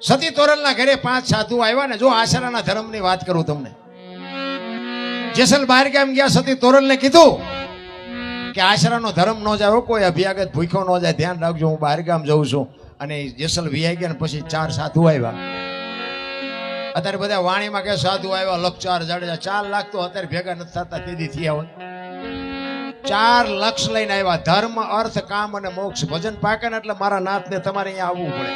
સતી તોરલના ઘરે 5 સાધુ આવ્યા ને. જો આશરાના ધર્મની વાત કરું તમને, જેસલ બહાર ગામ ગયા, સતી તોરલને કીધું કે આશરાનો ધર્મ ન જાય, કોઈ અભ્યાગત ભૂખ્યો ન જાય, ધ્યાન રાખજો, હું બહાર ગામ જઉં છું. અને જેસલ વિયાઈ ગયા ને પછી 4 સાધુ આવ્યા. અત્યારે બધા વાણીમાં કે સાધુ આવ્યા 1,04 જાડેજા, 4 લાખ તો અત્યારે ભેગા નથી થતા, તેદી થયા હોય. 4 લક્ષ લઈને આવ્યા. ધર્મ, અર્થ, કામ અને મોક્ષ. ભજન પાકે ને એટલે મારા નાથને તમારે અહીંયા આવવું પડે.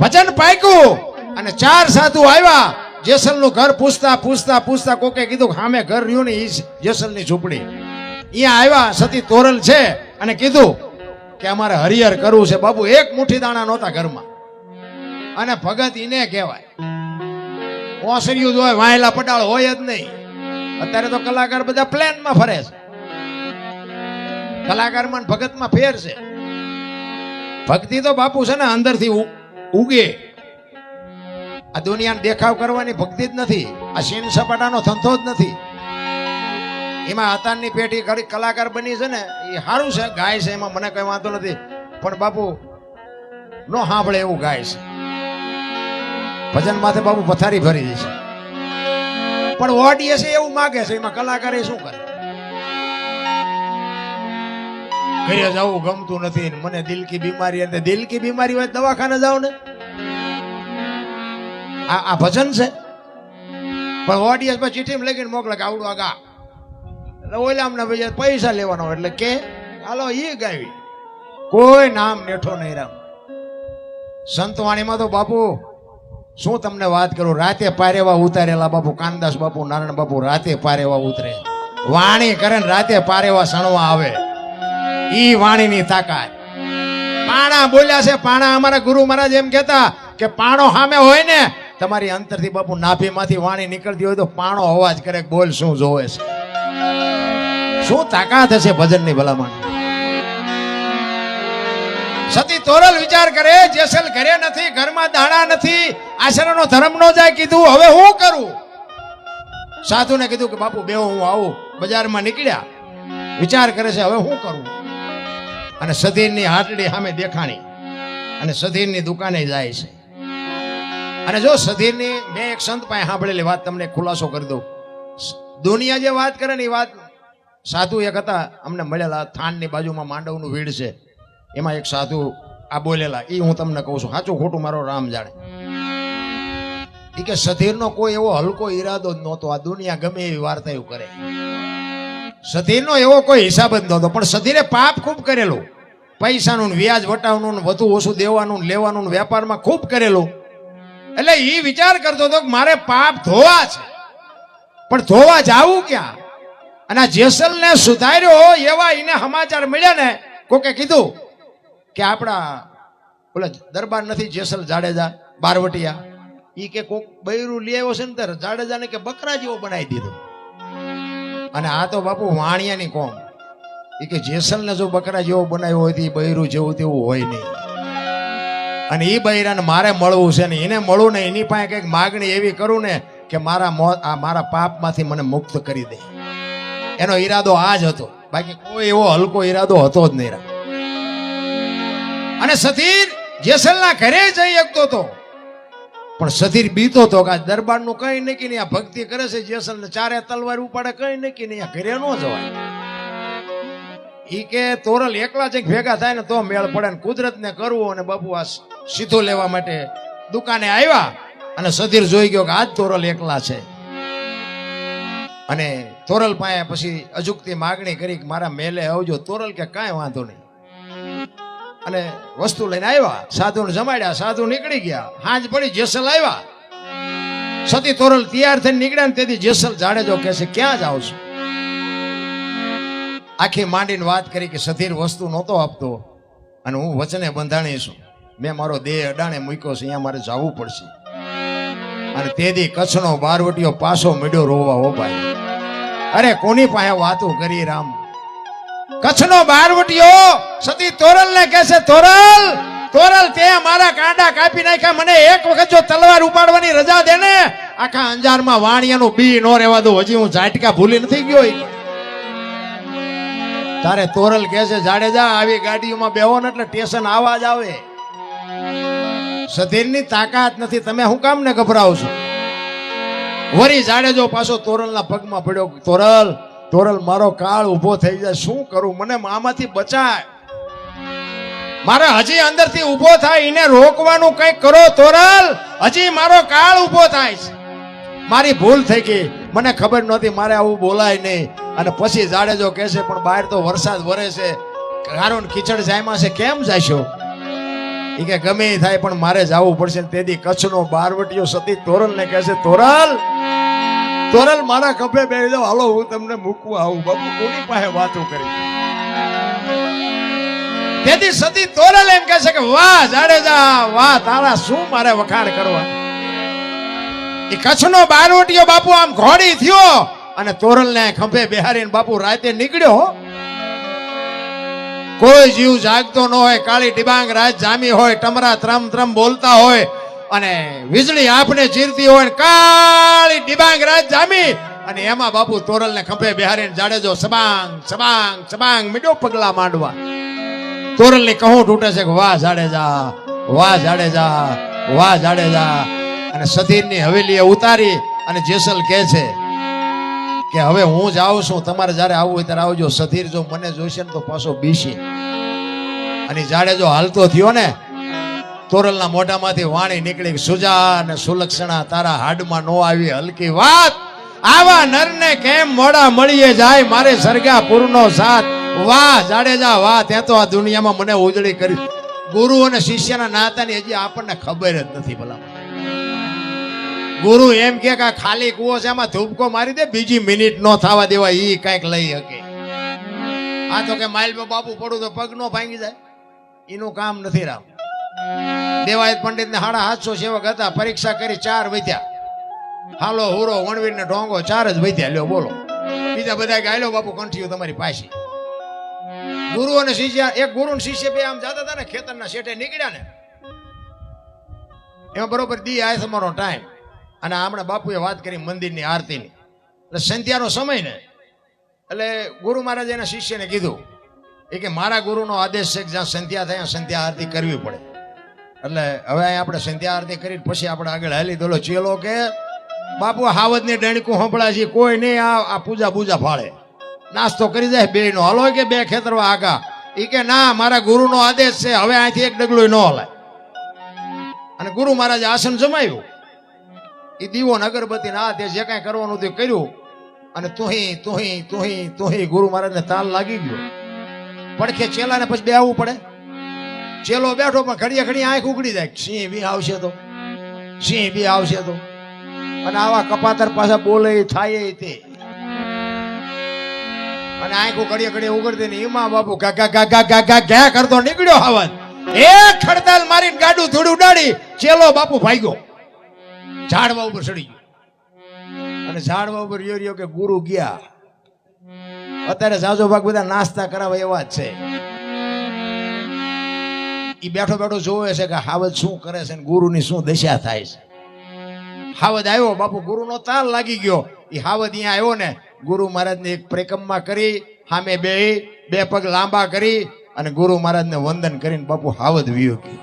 ભજન પાક્યું અને 4 સાધુ આવ્યા. જેસલ નું ઘર પૂછતા પૂછતા પૂછતા કોકે કીધું સામે ઘર રહ્યું ને ઈ જેસલ ની ઝૂંપડી. અહીંયા આવ્યા. સતી તોરલ છે અને કીધું કે અમારે હરિહર કરવું છે. બાબુ એક મુઠ્ઠી દાણા નહોતા ઘરમાં. અને ભગત ઈને કહેવાય. ઓસરિયું જ હોય, વાયેલા પટાળ હોય જ નહીં. અત્યારે તો કલાકાર બધા પ્લેનમાં ફરે છે. કલાકારમાં ભગતમાં ફેર છે. ભક્તિ તો બાપુ છે ને અંદરથી ઉગે. આ દુનિયાને દેખાવ કરવાની ભક્તિ જ નથી. આ સીન સપાટાનો ધંધો જ નથી. એમાં અતારની પેઢી ઘડી કલાકાર બની છે ને, એ સારું છે, ગાય છે, એમાં મને કઈ વાંધો નથી. પણ બાપુ નો સાંભળે એવું ગાય છે. ભજન માથે બાપુ પથારી ભરી દે છે. પણ ઓડિયન્સ એવું માગે છે, એમાં કલાકાર એ શું કરે? ઘરે જવું ગમતું નથી, મને દિલ કી બીમારી. અને દિલ કી બીમારી હોય દવાખાને જાવ ને. આ ભજન છે. પણ ઓડિયન્સ પર ચીઠી લખીને મોકલે કે આવડું આ ગા. એટલે ઓલા અમને ભાઈ પૈસા લેવાનો, એટલે કે હાલો એ ગાવી. કોઈ નામ નેઠો નહીં રામ. સંતવાણીમાં તો બાપુ શું તમને વાત કરું, રાતે પારેવા ઉતારેલા બાપુ કાનદાસ બાપુ, નારાયણ બાપુ રાતે પારેવા ઉતરે. વાણી કરે ને રાતે પારેવા સણવા આવે. ઈ વાણીની તાકાત. પાણા બોલ્યા છે, પાણા. અમારા ગુરુ મહારાજ એમ કહેતા કે પાણો સામે હોય ને, તમારી અંતરથી બાપુ નાભીમાંથી વાણી નીકળતી હોય તો પાણો અવાજ કરે, બોલ શું જોવે છે. શું તાકાત હશે ભજનની ભલામણ. સતી તોરલ વિચાર કરે, જેસલ ઘરે નથી, ઘરમાં દાણા નથી, આશરાનો ધર્મ નો જાય. કીધું હવે હું કરું? સાધુને કીધું કે બાપુ બેહો, હું આવું. બજારમાં નીકળ્યા. વિચાર કરે છે હવે હું કરું. અને સધીરની હાટડી સામે દેખાણી અને સધીરની દુકાને જાય છે. અને જો સધીરની, મેં એક સંત પાસે સાંભળેલી વાત તમને ખુલાસો કરી દઉં. દુનિયા જે વાત કરે ને એ વાત, સાધુ એક હતા અમને મળેલા, થાનની બાજુમાં માંડવનું વીડ છે, એમાં એક સાધુ આ બોલેલા. એ હું તમને કહું છું, સાચું ખોટું મારો રામ જાણે. એ કે સધીરનો કોઈ એવો હલકો ઈરાદો જ નહોતો. આ દુનિયા ગમે એવી વાર્તાઓ કરે, સધીરનો એવો કોઈ હિસાબ જ નહોતો. પણ સધીરે પાપ ખૂબ કરેલું. પૈસાનું વ્યાજ વટાવનું, વધુ ઓછું દેવાનું, લેવાનું, વેપારમાં ખૂબ કરેલું. એટલે એ વિચાર કરતો હતો કે મારે પાપ ધોવા છે, પણ ધોવા જાવું ક્યાં? અને આ જેસલને સુધાર્યો એવા એને સમાચાર મળ્યા ને. કોકે કીધું કે આપણા ઓલા દરબાર નથી જેસલ જાડેજા બારવટિયા, ઈ કે કોક બૈરું લઈ આવ્યો છે ને, ત્યારે જાડેજાને કે બકરા જેવો બનાવી દીધો. અને આ તો બાપુ વાણિયાની કોમ. એ કે જેસલને જો બકરા જેવો બનાવ્યો હોય તો એ બૈરું જેવું તેવું હોય નહીં. અને એ બૈરાને મારે મળવું છે ને, એને મળવું ને, એની પાસે કંઈક માગણી એવી કરું ને કે મારા પાપમાંથી મને મુક્ત કરી દે. એનો ઈરાદો આ જ હતો, બાકી કોઈ એવો હલકો ઈરાદો હતો જ નહીં. અને સધીર જેસલના ઘરે જઈ શકતો હતો, પણ સધીર બીતો હતો કે આ દરબારનું કઈ નક્કી નહીં. આ ભક્તિ કરે છે જેસલને, 4 તલવાર ઉપાડે, કઈ નક્કી નહીં. આ ઘરે ન જવાય. ઈ કે તોરલ એકલા જ ભેગા થાય ને તો મેળ પડે ને. કુદરતને કરવું. અને બાપુ આ સીધો લેવા માટે દુકાને આવ્યા. અને સધીર જોઈ ગયો કે આજ તોરલ એકલા છે. અને તોરલ પાસે પછી અજુકતી માગણી કરી કે મારા મેલે આવજો. તોરલ કે કાંઈ વાંધો નહીં. અને વસ્તુ લઈને આવ્યા, સાધુને જમાડ્યા, સાધુ નીકળી ગયા. હાંજ પડી, જેસલ આવ્યા. સતી તોરલ તૈયાર થઈને નીકળ્યા ને તેથી જેસલ જાડેજો કહે છે ક્યાં જાવ છો? આખી માંડીને વાત કરી કે સધીર વસ્તુ નહોતો આપતો અને હું વચને બંધાણી છું. મેં મારો દેહ અડાણે મૂક્યો છે, અહીંયા મારે જવું પડશે. અને તેથી કચ્છનો બારવટીયો પાછો મીડ્યો રોવા. હો ભાઈ, અરે કોની પાસે વાતો કરી રામ? કચ્છનો બારવટીયો સતી તોરલ ને કહે છે, તોરલ તે મારા કાંડા કાપી નાખ્યા. મને એક વખત જો તલવાર ઉપાડવાની રજા દે ને, આખા અંજારમાં વાણિયાનું બી નો રહેવા દો. હજી હું ઝાટકા ભૂલી નથી ગયો. તારે તોરલ કહે છે જાડેજા આવી ગાડીઓમાં બેહો ને એટલે સ્ટેશન આવાજ આવે. સધીરની તાકાત નથી, તમે શું કામ ને ગભરાવ છો? વરી જાડેજો પાછો તોરલના પગમાં પડ્યો. તોરલ, તોરલ, મારો કાળ ઊભો થઈ જાય, શું કરું? મને આમાંથી બચાય. મારે હજી અંદરથી ઊભો થાય, એને રોકવાનું કંઈક કરો તોરલ. હજી મારો કાળ ઊભો થાય છે. મારી ભૂલ થઈ ગઈ, મને ખબર નહોતી, મારે આવું બોલાય નહીં. અને પછી જાડેજો કહે છે, પણ બહાર તો વરસાદ વરે છે, ગારો ને કીચડ જાયમાં છે, કેમ જાશો? એ કે ગમે એ થાય પણ મારે જવું પડશે. તેથી કચ્છનો બારવટીયો સતી તોરલને કહે છે, તોરલ, તોરલ, મારા ખભે બેસી જાઓ, હાલો હું તમને મૂકવા આવું. બાપુ કોની પાસે વાતો કરી? તેથી સતી તોરલ એમ કહે છે કે વાહ જાડેજા, વાહ, તારા શું મારે વખાણ કરવા. એ કચ્છનો બારવટીયો બાપુ આમ ઘોડી થયો અને તોરલને ખંભે બેહારીને બાપુ રાતે નીકળ્યો. કોઈ જીવ જાગતો ન હોય, કાળી ડિબાંગ રાત જામી હોય, ટમરા ત્રમ ત્રમ બોલતા હોય અને વીજળી આંખને ચીરતી હોય, કાળી ડિબાંગ રાત જામી અને એમાં બાપુ તોરલને ખંભે બેહારીને જાડેજો સબાંગ સબાંગ સબાંગ મીડો પગલા માંડવા. તોરલની કહું તૂટે છે કે વાહ જાડેજા, વાહ જાડેજા, વાહ જાડેજા. અને સધીરની હવેલીએ ઉતારી અને જેસલ કહે છે કે હવે હું જાઉં છું, તમારે જ્યારે આવવું હોય ત્યારે આવજો. સધીર જો મને જોઈશે ને તો પાછો બીસી. અને જાડેજો હાલતો થયો ને, તોરલના મોઢામાંથી વાણી નીકળી, સુજા અને સુલક્ષણા, તારા હાડમાં નો આવી હલકી વાત. આવા નરને કેમ મોડા મળીએ જાય, મારે સરગાપુરનો સાથ. વાહ જાડેજા, વાહ, ત્યાં તો આ દુનિયામાં મને ઉજળી કરી. ગુરુ અને શિષ્યના નાતાની હજી આપણને ખબર જ નથી. ભલા ગુરુ એમ કે ખાલી કુવો છે, એમાં ધૂપકો મારી દે, બીજી મિનિટ નો થવા દેવા, ઈ કઈક લઈ શકે. આ તો કે માઇલ પર બાપુ પડું તો પગ નો ભાંગી જાય, એનું કામ નથી. રામ દેવાયત પંડિત ને 750 સેવક હતા, પરીક્ષા કરી 4 વધ્યા. હાલો હુરો વણવીર ને ઢોંગો 4 જ વધ્યા. લ્યો બોલો, બીજા બધા ગાયલો બાપુ કંઠીઓ તમારી પાસે. ગુરુ અને શિષ્ય, એક ગુરુ ને શિષ્ય બે આમ જતા હતા ને, ખેતરના શેઠે નીકળ્યા ને, એમાં બરોબર દી આય તમારો ટાઈમ. અને હમણાં બાપુએ વાત કરી મંદિરની આરતીની, એટલે સંધ્યાનો સમય ને, એટલે ગુરુ મહારાજ એના શિષ્યને કીધું એ કે મારા ગુરુનો આદેશ છે કે જ્યાં સંધ્યા થાય સંધ્યા આરતી કરવી પડે. એટલે હવે અહીં આપણે સંધ્યા આરતી કરી પછી આપણે આગળ હાલી. દોલો ચેલો કે બાપુ હાવજની ડણકું સંભળાય છે, કોઈ નહીં આ પૂજા બૂજા ફાળે, નાસ્તો કરી જાય બે નો. હલો કે બે ખેતરવા આગા. એ કે ના, મારા ગુરુનો આદેશ છે, હવે અહીંથી એક ડગલું ન હલાય. અને ગુરુ મહારાજે આસન જમાવ્યું, એ દીવો અગરબત્તી ના તે જે કાંઈ કરવાનું તે કર્યું. અને તુહી તુહી તુહી તુહી ગુરુ મહારાજને તાલ લાગી ગયો. પડખે ચેલાને પછી બેહવું પડે. ચેલો બેઠો પણ ઘડીએ ઘડી આંખ ઉગડી જાય, સિંહ બી આવશે તો, સિંહ બી આવશે તો. અને આવા કપાતર પાછા બોલે થાય તે, અને આંખો ઘડીએ ઘડીએ ઉગડતી ને એમાં બાપુ ગા ગા ગા ગા ગા ઘા કરતો નીકળ્યો હાવજ. એક ખડતાલ મારીને ગાડું થોડું ઉડાડી, ચેલો બાપુ ભાગ્યો, ઝાડવા ઉપર ચડી ગયો. અને ઝાડવા ઉપર રહ્યો કે ગુરુ ગયા. અત્યારે જાજો ભાગ બધા નાસ્તા કરાવે એવા જ છે. ઈ બેઠો બેઠો જોવે છે કે હાવજ શું કરે છે, ગુરુની શું દશા થાય છે. હાવજ આવ્યો, બાપુ ગુરુનો તાલ લાગી ગયો. એ હાવજ અહીંયા આવ્યો ને, ગુરુ મહારાજને એક પરિક્રમા કરી, સામે બે પગ લાંબા કરી અને ગુરુ મહારાજને વંદન કરીને બાપુ હાવજ વિયો ગયો.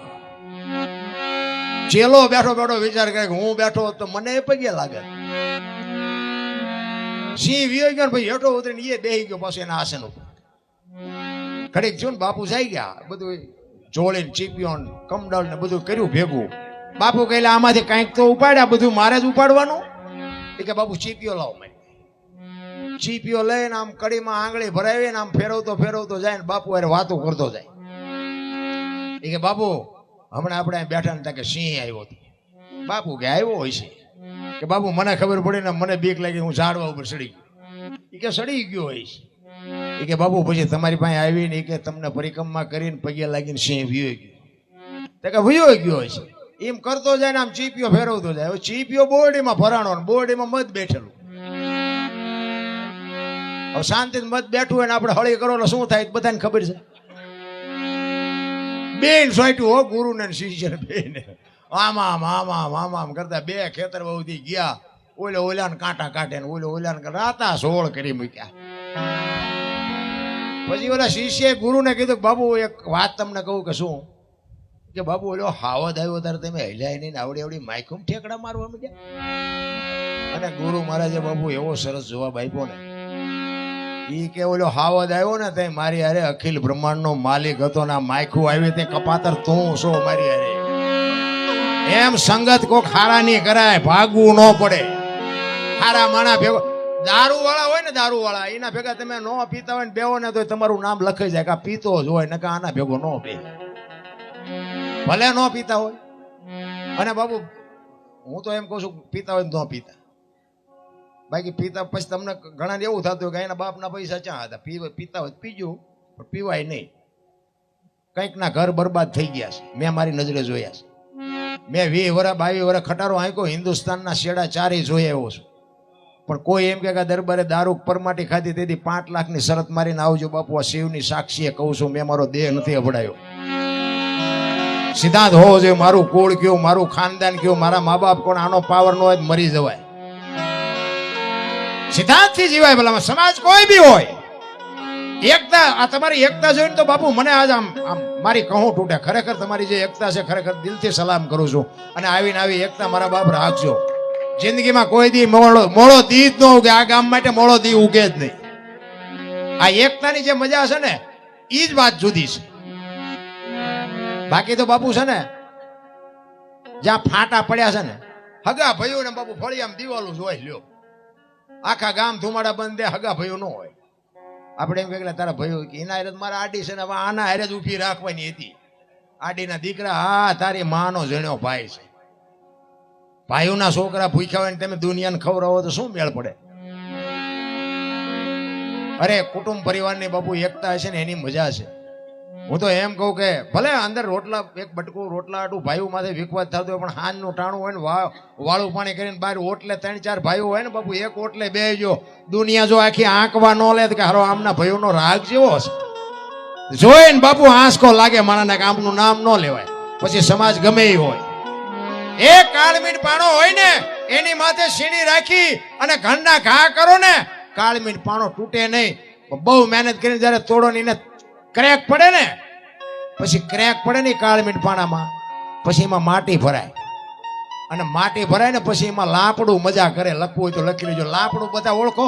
ચેલો બેઠો બેઠો વિચાર કરે કે હું બેઠો તો મને પગે લાગે. સિંહ વિયો ગયો ભાઈ હેઠો ઉતરીને એ બેહી ગયો પાછો એના આસન ઉપર. ઘડીક જો ને બાપુ જઈ ગયા, બધું જોડીને ચીપ્યો કમડલ ને બધું કર્યું ભેગું. બાપુ કહેલા આમાંથી કંઈક તો ઉપાડ્યા, બધું મારે જ ઉપાડવાનું. એ કે બાપુ ચીપિયો લાવો. મેં ચીપિયો લઈને આમ કડીમાં આંગળી ભરાવીને આમ ફેરવતો ફેરવતો જાય ને બાપુ અરે વાતો કરતો જાય. એ કે બાપુ હમણાં આપણે બેઠા ને કે સિંહ આવ્યો હતો. બાપુ કે આવ્યો હોય છે કે બાપુ મને ખબર પડી ને, મને બીક લાગી, હું ઝાડવા ઉપર ચડી ગયો. એ કે સડી ગયો હોય છે. એ કે બાપુ પછી તમારી પાસે આવીને એ કે તમને પરિક્રમા કરીને પગે લાગીને સિંહ વિયો ગયો. તો કે વિયો ગયો હોય છે. એમ કરતો જાય ને આમ ચીપિયો ફેરવતો જાય. હવે ચીપિયો બોરડીમાં ભરાણો, બોરડીમાં મધ બેઠેલું. હવે શાંતિ મત બેઠું હોય ને આપણે હળી કરો એટલે શું થાય બધાને ખબર છે. બેન સોટ્યું હો ગુરુ ને શિષ્ય બેન આમ આમ આમ આમ આમ આમ કરતા બે ખેતર બહુથી ગયા. ઓલાને કાંટા કાઢે ને ઓલાને રાતા સોળ કરી મૂક્યા. પછી ઓલા શિષ્ય ગુરુને કીધું બાબુ એક વાત તમને કહું કે શું. કે બાપુ ઓલો હાવદ આવ્યો ત્યારે તમે હલ્યા નહીં આવડી આવડી માઇકુમ ઠેકડા મારવા માંડ્યા. અને ગુરુ મહારાજે બાપુ એવો સરસ જવાબ આપ્યો ને, ઈ કે ઓલો હાવદ આવ્યો ને તે મારી હારે અખિલ બ્રહ્માંડનો માલિક હતો ને માયખું આવી તે કપાતર તું છો મારી હારે. એમ સંગત કોક હારા નહીં કરાય, ભાગવું ન પડે. હારા માણા ભેગો દારૂ વાળા હોય ને, દારૂ વાળા એના ભેગા તમે ન પીતા હોય ને બેવો ને તો તમારું નામ લખાઈ જાય કે પીતો જ હોય ને કે આના ભેગો ન પી, ભલે ન પીતા હોય. અને બાબુ હું તો એમ કહું છું પીતા હોય ન પીતા, બાકી પીતા પછી તમને ઘણા એવું થતું કે એના બાપના પૈસા ચા હતા, પીતા હોય પીજો પણ પીવાય નહીં. કંઈક ના ઘર બરબાદ થઈ ગયા છે, મેં મારી નજરે જોયા છે. મેં 20 વર્ષ 22 વર્ષ ખટારો આંક્યો, હિન્દુસ્તાનના શેડા ચારે જોઈ આવ્યો છું. પણ કોઈ એમ કે દરબારે દારૂ પરમાટી ખાધી તેથી 5 લાખની શરત મારીને આવજો બાપુ, આ શિવની સાક્ષીએ કહું છું, મેં મારો દેહ નથી અભડાયો. સિદ્ધાંત હોવો જોઈએ, મારું કુળ કયું, મારું ખાનદાન કયું, મારા મા બાપ કોણ, આનો પાવર નો હોય મરી જવાય. સિદ્ધાંતથી જીવાય. ભલામાં સમાજ કોઈ બી હોય, એકતા, આ તમારી એકતા જોઈને તો બાપુ મને આજ આમ મારી કહું તૂટે. ખરેખર તમારી જે એકતા છે ખરેખર દિલથી સલામ કરું છું. અને આવીને આવી એકતા મારા બાપ રાખજો. જિંદગીમાં કોઈ દી મોળો દી જ ન ઉગે, આ ગામ માટે મોળો દી ઉગે જ નહીં. આ એકતાની જે મજા છે ને એ જ વાત જુદી છે. બાકી તો બાપુ છે ને જ્યાં ફાટા પડ્યા છે ને, હગા ભાઈઓ ને બાપુ ફળિયામાં દિવાલું જોઈ લ્યો, આખા ગામ ધુમાડા બંધ દે, હગા ભાઈઓ ન હોય. આપણે એમ કે તારા ભાઈઓ એના હારે મારા આડી છે ને હવે આના હારે જ ઊભી રાખવાની હતી. આડીના દીકરા, હા તારી માનો જણ્યો ભાઈ છે. ભાઈઓના છોકરા ભૂખ્યા હોય ને તમે દુનિયાને ખવડાવો તો શું મેળ પડે? અરે કુટુંબ પરિવારની બાપુ એકતા છે ને એની મજા છે. હું તો એમ કહું કે ભલે અંદર રોટલા એક બટકું રોટલા આટું ભાઈઓ માથે વિખવાદ થતો હોય, પણ હાનનું ટાણું હોય ને વાળું પાણી કરીને બહાર ઓટલે 3-4 ભાઈઓ હોય ને બાપુ, એક ઓટલે બેસજો. દુનિયા જો આખી આંકવા ન લે કે હારો આમના ભાઈઓનો રાગ જેવો છે, જોઈને બાપુ આંસકો લાગે માણાને કે આમનું નામ ન લેવાય. પછી સમાજ ગમે એ હોય, એક કાળમીન પાણો હોય ને એની માથે સીણી રાખી અને ઘરના ઘા કરો ને, કાળમીન પાણો તૂટે નહીં. બહુ મહેનત કરીને જયારે તોડો ને એને ક્રેક પડે ને, પછી ક્રેક પડે ને કાળમીન પાણામાં, પછી એમાં માટી ભરાય. અને માટી ભરાય ને પછી એમાં લાપડું મજા કરે. લખવું હોય તો લખી લેજો. લાપડું બધા ઓળખો?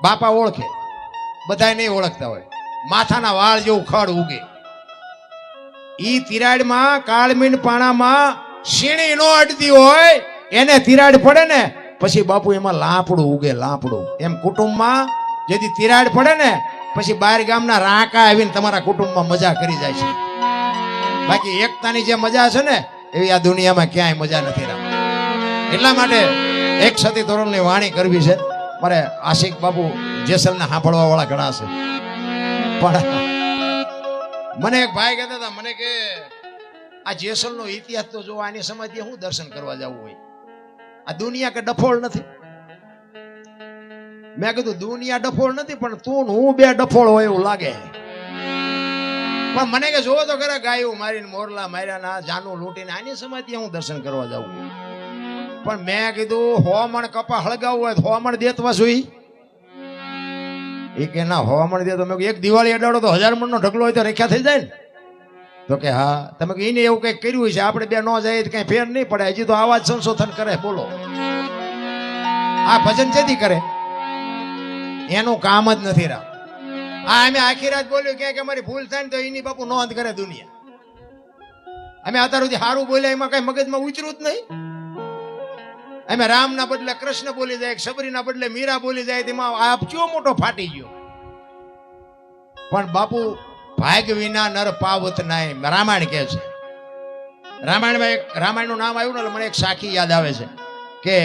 બાપા ઓળખે, બધા નહીં ઓળખતા હોય. માથાના વાળ જેવું ખડ ઉગે. ઈ તિરાડમાં કાળમીન પાણામાં સીણી નો અડતી હોય, એને તિરાડ પડે ને પછી બાપુ એમાં લાપડું ઉગે, લાપડું. એમ કુટુંબમાં જેથી તિરાડ પડે ને પછી બહાર ગામના રાકા આવીને તમારા કુટુંબમાં મજા કરી જાય છે. બાકી એકતાની જે મજા છે ને એવી આ દુનિયામાં ક્યાંય મજા નથી રામ. એટલા માટે એક સતી તોરલની વાણી કરવી છે મારે. આશિક બાપુ જેસલને સાંભળવા વાળા ઘણા છે, પણ મને એક ભાઈ કહેતા હતા, મને કે આ જેસલનો ઇતિહાસ તો જો આની સમાધિએ હું દર્શન કરવા જવું હોય, આ દુનિયા કે ડફોળ નથી. મેં કીધું દુનિયા ડફોળ નથી, પણ તું હું બે ડફોળ હોય એવું લાગે. પણ મને કે જોવો તો ખરા ગાયું મારીને મોરલા માર્યા ના જાનું લૂંટીને આની સમાધિએ હું દર્શન કરવા જાઉં. પણ મેં કીધું હોમણ કપા હળગાવવું હોય તો હોમણ દેતવા જોઈ. એ કે ના હોમણ દે તો મેં એક દિવાળી અડાડો તો 1000 મણનો ઢગલો હોય તો રેખ્યા થઈ જાય ને. તો કે હા. તમે એને એવું કંઈક કર્યું છે, આપણે બે ન જાય તો કઈ ફેર નહીં પડે. હજી તો આવા જ સંશોધન કરે. બોલો આ ભજન જેથી કરે એનું કામ જ નથી રામ. આ અમે આખી રાત બોલ્યું કે અમારી ભૂલ થાય ને તો એની બાપુ નોંધ કરે દુનિયા. અમે અત્યાર સુધી સારું બોલ્યા એમાં કઈ મગજમાં ઉતર્યું જ નહીં. અમે રામના બદલે કૃષ્ણ બોલી જાય, સબરીના બદલે મીરા બોલી જાય, તેમાં આ ચો મોટો ફાટી ગયો. પણ બાપુ ભાગ વિના નર પાવત નાય રામાયણ કહે છે. રામાયણમાં એક રામાયણનું નામ આવ્યું ને મને એક સાખી યાદ આવે છે કે